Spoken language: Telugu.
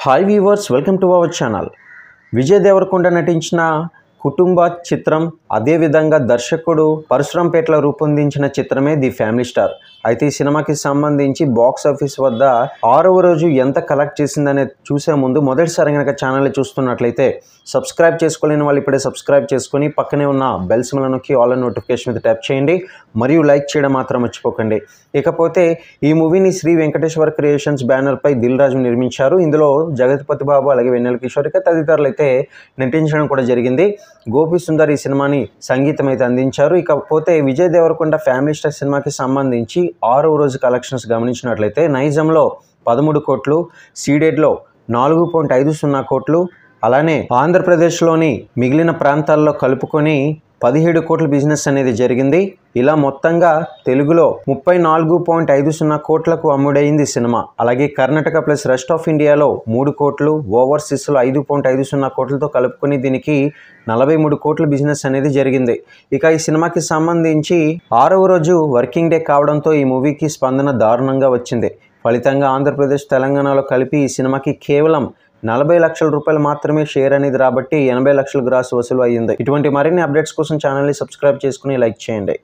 Hi viewers, welcome to our channel. Vijay Devarakonda నటించిన కుటుంబ చిత్రం, అదేవిధంగా దర్శకుడు పరశురాంపేటలో రూపొందించిన చిత్రమే ది ఫ్యామిలీ స్టార్. అయితే ఈ సినిమాకి సంబంధించి బాక్స్ ఆఫీస్ వద్ద 6వ రోజు ఎంత కలెక్ట్ చేసిందనే చూసే ముందు మొదటిసారి కనుక ఛానల్ని చూస్తున్నట్లయితే సబ్స్క్రైబ్ చేసుకోలేని వాళ్ళు ఇప్పుడే సబ్స్క్రైబ్ చేసుకొని పక్కనే ఉన్న బెల్ సింబల్ నొక్కి ఆల్ అండ్ నోటిఫికేషన్ మీద ట్యాప్ చేయండి మరియు లైక్ చేయడం మాత్రం మర్చిపోకండి. ఇకపోతే ఈ మూవీని శ్రీ వెంకటేశ్వర క్రియేషన్స్ బ్యానర్పై దిల్ రాజు నిర్మించారు. ఇందులో జగత్పతి బాబు అలాగే వెన్నెల కిషోర్ తదితరులు అయితే నటించడం కూడా జరిగింది. గోపి సుందర్ ఈ సినిమాని సంగీతం అయితే అందించారు. ఇకపోతే విజయ్ దేవరకొండ ఫ్యామిలీ స్టార్ సినిమాకి సంబంధించి 6వ రోజు కలెక్షన్స్ గమనించినట్లయితే నైజంలో 13 కోట్లు, సీడెడ్లో 4.50 కోట్లు, అలానే ఆంధ్రప్రదేశ్లోని మిగిలిన ప్రాంతాల్లో కలుపుకొని 17 కోట్ల బిజినెస్ అనేది జరిగింది. ఇలా మొత్తంగా తెలుగులో 34.50 కోట్లకు అమ్ముడైంది సినిమా. అలాగే కర్ణాటక ప్లస్ రెస్ట్ ఆఫ్ ఇండియాలో 3 కోట్లు, ఓవర్సీస్లో 5.50 కోట్లతో కలుపుకొని దీనికి 43 కోట్ల బిజినెస్ అనేది జరిగింది. ఇక ఈ సినిమాకి సంబంధించి 6వ రోజు వర్కింగ్ డే కావడంతో ఈ మూవీకి స్పందన దారుణంగా వచ్చింది. ఫలితంగా ఆంధ్రప్రదేశ్, తెలంగాణలో కలిపి ఈ సినిమాకి కేవలం 40 లక్షల రూపాయలు మాత్రమే షేర్ అనేది రాబట్టి 80 లక్షల గ్రాస్ వసూలు అయ్యింది. ఇటువంటి మరిన్ని అప్డేట్స్ కోసం ఛానల్ని సబ్స్క్రైబ్ చేసుకుని లైక్ చేయండి.